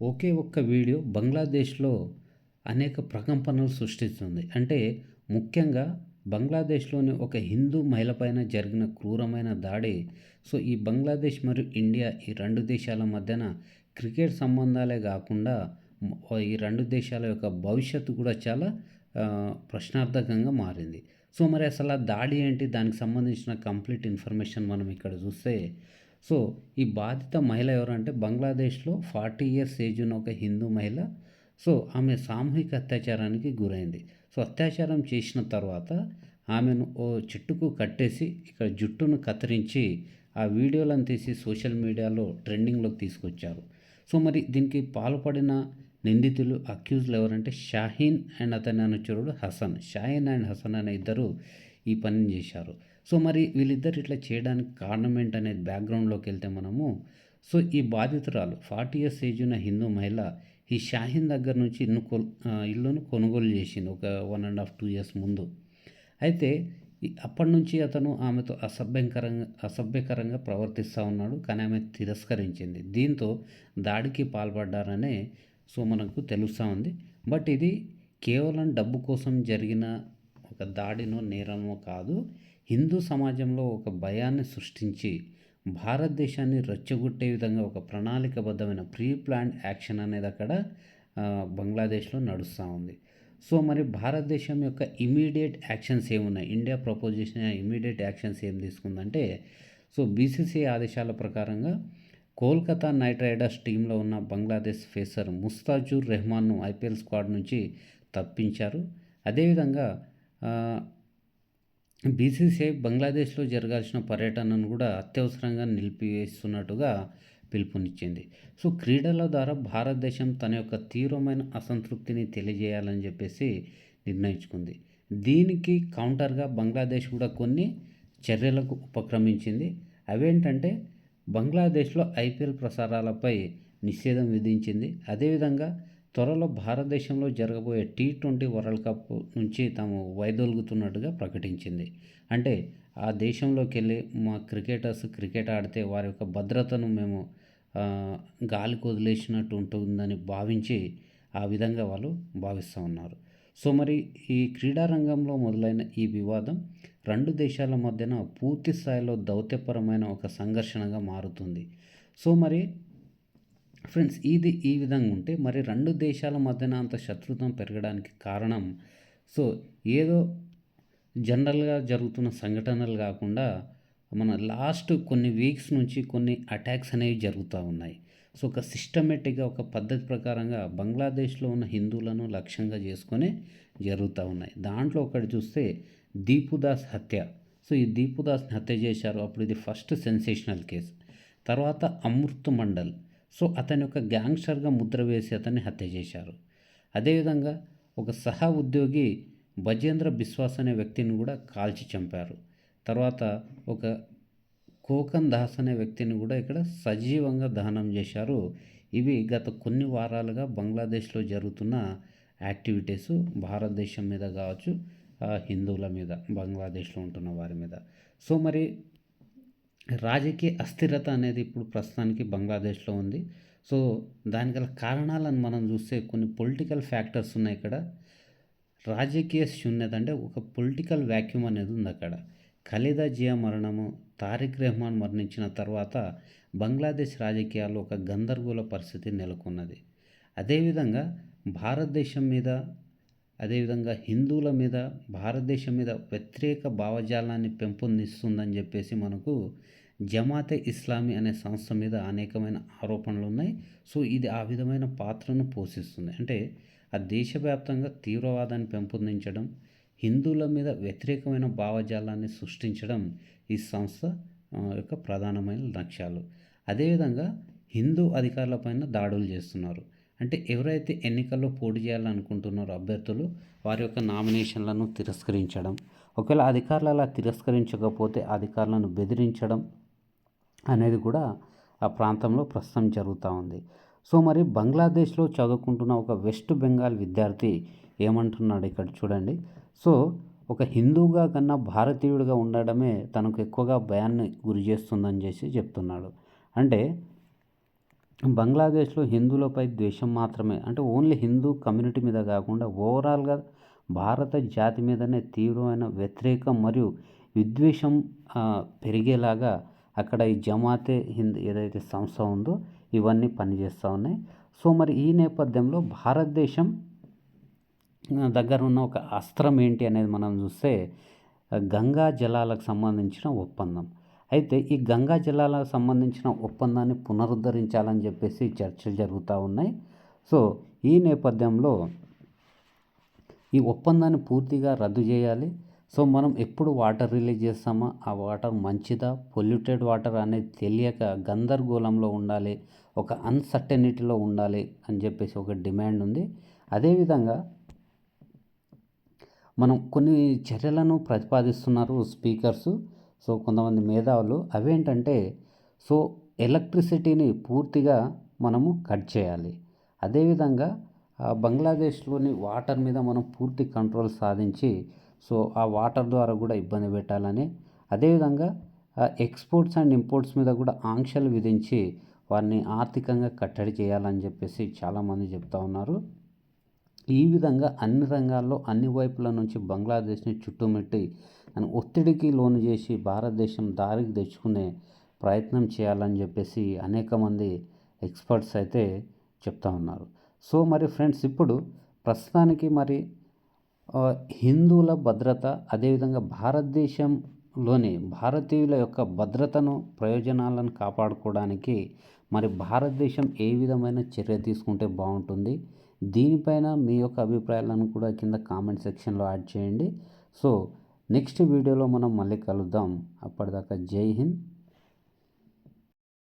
ఒకే ఒక్క వీడియో బంగ్లాదేశ్‌లో అనేక ప్రకంపనలు సృష్టిస్తుంది. అంటే ముఖ్యంగా బంగ్లాదేశ్‌లోని ఒక హిందూ మహిళ పైన జరిగిన క్రూరమైన దాడి. ఈ బంగ్లాదేశ్ మరియు ఇండియా ఈ 2 దేశాల మధ్యన క్రికెట్ సంబంధాలే గాకుండా ఈ 2 దేశాల యొక్క భవిష్యత్తు కూడా చాలా ప్రశ్నార్థకంగా మారింది. మరి అసలు ఆ దాడి ఏంటి? దానికి సంబంధించిన కంప్లీట్ ఇన్ఫర్మేషన్ మనం ఇక్కడ చూస్తే సో, ఈ బాధిత మహిళ ఎవరంటే బంగ్లాదేశ్‌లో 40 ఇయర్స్ ఏజ్ ఉన్న ఒక హిందూ మహిళ. ఆమె సామూహిక అత్యాచారానికి గురైంది. అత్యాచారం చేసిన తర్వాత ఆమెను ఓ చెట్టుకు కట్టేసి ఇక్కడ జుట్టును కత్తిరించి ఆ వీడియోలను తీసి సోషల్ మీడియాలో ట్రెండింగ్‌లోకి తీసుకొచ్చారు. మరి దీనికి పాల్పడిన నిందితులు అక్యూజ్డ్ ఎవరంటే షాహీన్ అండ్ అతని అనుచరుడు హసన్. షాహీన్ అండ్ హసన్ అనే ఇద్దరు ఈ పనిని చేశారు. మరి వీళ్ళిద్దరు ఇట్లా చేయడానికి కారణం ఏంటనేది బ్యాక్‌గ్రౌండ్‌లోకి వెళ్తే మనము ఈ బాధితురాలు 40 ఇయర్స్ ఏజ్ ఉన్న హిందూ మహిళ ఈ షాహీన్ దగ్గర నుంచి ఇల్లును కొనుగోలు చేసింది. ఒక 1 ½ 2 ఇయర్స్ ముందు. అయితే అప్పటినుంచి అతను ఆమెతో అసభ్యకరంగా ప్రవర్తిస్తూ ఉన్నాడు. కానీ ఆమె తిరస్కరించింది. దీంతో దాడికి పాల్పడ్డారనే మనకు తెలుస్తూ ఉంది. బట్ ఇది కేవలం డబ్బు కోసం జరిగిన ఒక దాడినో, నేరమో కాదు. హిందూ సమాజంలో ఒక భయాన్ని సృష్టించి భారతదేశాన్ని రెచ్చగొట్టే విధంగా ఒక ప్రణాళికాబద్ధమైన ప్రీ ప్లాన్డ్ యాక్షన్ అనేది అక్కడ బంగ్లాదేశ్‌లో నడుస్తూ ఉంది. మరి భారతదేశం యొక్క ఇమ్మీడియేట్ యాక్షన్స్ ఏమున్నాయి? ఇండియా ప్రపోజ్ చేసిన ఇమ్మీడియేట్ యాక్షన్స్ ఏం తీసుకుందంటే బీసీసీఐ ఆదేశాల ప్రకారంగా కోల్కతా నైట్ రైడర్స్ టీంలో ఉన్న బంగ్లాదేశ్ పేసర్ ముస్తాజుర్ రెహమాన్‌ను ఐపీఎల్ స్క్వాడ్ నుంచి తప్పించారు. అదేవిధంగా బీసీసీఐ బంగ్లాదేశ్‌లో జరగాల్సిన పర్యటనను కూడా అత్యవసరంగా నిలిపివేస్తున్నట్టుగా పిలుపునిచ్చింది. క్రీడల ద్వారా భారతదేశం తన యొక్క తీవ్రమైన అసంతృప్తిని తెలియజేయాలని చెప్పేసి నిర్ణయించుకుంది. దీనికి కౌంటర్‌గా బంగ్లాదేశ్ కూడా కొన్ని చర్యలకు ఉపక్రమించింది. అవేంటంటే బంగ్లాదేశ్‌లో ఐపీఎల్ ప్రసారాలపై నిషేధం విధించింది. అదేవిధంగా త్వరలో భారతదేశంలో జరగబోయే టీ20 వరల్డ్ కప్ నుంచి తాము వైదొలుగుతున్నట్టుగా ప్రకటించింది. అంటే ఆ దేశంలోకెళ్ళి మా క్రికెటర్స్ క్రికెట్ ఆడితే వారి యొక్క భద్రతను మేము గాలికి వదిలేసినట్టు ఉంటుందని భావించి ఆ విధంగా వాళ్ళు భావిస్తూ ఉన్నారు. మరి ఈ క్రీడా రంగంలో మొదలైన ఈ వివాదం 2 దేశాల మధ్యన పూర్తి స్థాయిలో దౌత్యపరమైన ఒక సంఘర్షణగా మారుతుంది. మరి ఫ్రెండ్స్ ఇది ఈ విధంగా ఉంటే మరి 2 దేశాల మధ్యన అంత శత్రుత్వం పెరగడానికి కారణం ఏదో జనరల్‌గా జరుగుతున్న సంఘటనలు కాకుండా మన లాస్ట్ కొన్ని వీక్స్ నుంచి కొన్ని అటాక్స్ అనేవి జరుగుతూ ఉన్నాయి. ఒక సిస్టమేటిక్‌గా ఒక పద్ధతి ప్రకారంగా బంగ్లాదేశ్‌లో ఉన్న హిందువులను లక్ష్యంగా చేసుకొని జరుగుతూ ఉన్నాయి. దాంట్లో ఒకటి చూస్తే దీపుదాస్ హత్య. ఈ దీపుదాస్‌ని హత్య చేశారు. అప్పుడు ఇది ఫస్ట్ సెన్సేషనల్ కేస్. తర్వాత అమృత్ మండల్. అతని యొక్క గ్యాంగ్‌స్టర్‌గా ముద్ర వేసి అతన్ని హత్య చేశారు. అదేవిధంగా ఒక సహ ఉద్యోగి బజేంద్ర బిశ్వాస్ అనే వ్యక్తిని కూడా కాల్చి చంపారు. తర్వాత ఒక కోకన్ దాస్ అనే వ్యక్తిని కూడా ఇక్కడ సజీవంగా దహనం చేశారు. ఇవి గత కొన్ని వారాలుగా బంగ్లాదేశ్‌లో జరుగుతున్న యాక్టివిటీసు భారతదేశం మీద కావచ్చు, హిందువుల మీద, బంగ్లాదేశ్‌లో ఉంటున్న వారి మీద. మరి రాజకీయ అస్థిరత అనేది ఇప్పుడు ప్రస్తుతానికి బంగ్లాదేశ్‌లో ఉంది. దానికి గల కారణాలను మనం చూస్తే కొన్ని పొలిటికల్ ఫ్యాక్టర్స్ ఉన్నాయి ఇక్కడ. రాజకీయ శూన్యత అంటే ఒక పొలిటికల్ వాక్యూమ్ అనేది ఉంది అక్కడ. ఖలీదా జియా మరణము, తారిక్ రెహమాన్ మరణించిన తర్వాత బంగ్లాదేశ్ రాజకీయాల్లో ఒక గందరగోళ పరిస్థితి నెలకొన్నది. అదేవిధంగా భారతదేశం మీద, అదేవిధంగా హిందువుల మీద, భారతదేశం మీద వ్యతిరేక భావజాలాన్ని పెంపొందిస్తుందని చెప్పేసి మనకు జమాతే ఇస్లామీ అనే సంస్థ మీద అనేకమైన ఆరోపణలు ఉన్నాయి. ఇది ఆ విధమైన పాత్రను పోషిస్తుంది. అంటే ఆ దేశవ్యాప్తంగా తీవ్రవాదాన్ని పెంపొందించడం, హిందువుల మీద వ్యతిరేకమైన భావజాలాన్ని సృష్టించడం ఈ సంస్థ యొక్క ప్రధానమైన లక్ష్యాలు. అదేవిధంగా హిందూ అధికారులపైన దాడులు చేస్తున్నారు. అంటే ఎవరైతే ఎన్నికల్లో పోటీ చేయాలనుకుంటున్నారో అభ్యర్థులు వారి యొక్క నామినేషన్లను తిరస్కరించడం, ఒకవేళ అధికారులు అలా తిరస్కరించకపోతే అధికారులను బెదిరించడం అనేది కూడా ఆ ప్రాంతంలో ప్రస్తుతం జరుగుతూ ఉంది. మరి బంగ్లాదేశ్‌లో చదువుకుంటున్న ఒక వెస్ట్ బెంగాల్ విద్యార్థి ఏమంటున్నాడు ఇక్కడ చూడండి. ఒక హిందువుగా కన్నా భారతీయుడిగా ఉండడమే తనకు ఎక్కువగా భయాన్ని గురి చేస్తుందని చెప్తున్నాడు. అంటే బంగ్లాదేశ్లో హిందువులపై ద్వేషం మాత్రమే అంటే ఓన్లీ హిందూ కమ్యూనిటీ మీద కాకుండా ఓవరాల్గా భారత జాతి మీదనే తీవ్రమైన వ్యతిరేకం మరియు విద్వేషం పెరిగేలాగా అక్కడ ఈ జమాతే హింద్ ఏదైతే సంస్థ ఉందో ఇవన్నీ పనిచేస్తూ ఉన్నాయి. సో మరి ఈ నేపథ్యంలో భారతదేశం దగ్గర ఉన్న ఒక అస్త్రం ఏంటి అనేది మనం చూస్తే గంగా జలాలకు సంబంధించిన ఒప్పందం. అయితే ఈ గంగా జలాలకు సంబంధించిన ఒప్పందాన్ని పునరుద్ధరించాలని చెప్పేసి చర్చలు జరుగుతూ ఉన్నాయి. సో ఈ నేపథ్యంలో ఈ ఒప్పందాన్ని పూర్తిగా రద్దు చేయాలి. సో మనం ఎప్పుడు వాటర్ రిలీజ్ చేస్తామో ఆ వాటర్ మంచిదా పొల్యూటెడ్ వాటర్ అనేది తెలియక గందరగోళంలో ఉండాలి, ఒక అన్సర్టెనిటీలో ఉండాలి అని చెప్పేసి ఒక డిమాండ్ ఉంది. అదేవిధంగా మనం కొన్ని చర్యలను ప్రతిపాదిస్తున్నారు స్పీకర్సు. సో కొంతమంది మేధావులు అవేంటంటే సో ఎలక్ట్రిసిటీని పూర్తిగా మనము కట్ చేయాలి. అదేవిధంగా బంగ్లాదేశ్లోని వాటర్ మీద మనం పూర్తి కంట్రోల్ సాధించి సో ఆ వాటర్ ద్వారా కూడా ఇబ్బంది పెట్టాలని, అదేవిధంగా ఎక్స్పోర్ట్స్ అండ్ ఇంపోర్ట్స్ మీద కూడా ఆంక్షలు విధించి వారిని ఆర్థికంగా కట్టడి చేయాలని చెప్పేసి చాలామంది చెప్తా ఉన్నారు. ఈ విధంగా అన్ని రంగాల్లో అన్ని వైపుల నుంచి బంగ్లాదేశ్ని చుట్టుముట్టి ఒత్తిడికి లోను చేసి భారతదేశం దారికి తెచ్చుకునే ప్రయత్నం చేయాలని చెప్పేసి అనేక మంది ఎక్స్పర్ట్స్ అయితే చెప్తా ఉన్నారు. సో మరి ఫ్రెండ్స్ ఇప్పుడు ప్రస్తుతానికి మరి హిందువుల భద్రత అదేవిధంగా భారతదేశంలోని భారతీయుల యొక్క భద్రతను ప్రయోజనాలను కాపాడుకోవడానికి మరి భారతదేశం ఏ విధమైన చర్య తీసుకుంటే బాగుంటుంది, దీనిపైన మీ యొక్క అభిప్రాయాలను కూడా కింద కామెంట్ సెక్షన్లో యాడ్ చేయండి. సో నెక్స్ట్ వీడియోలో మనం మళ్ళీ కలుద్దాం. అప్పటిదాకా జై హింద్.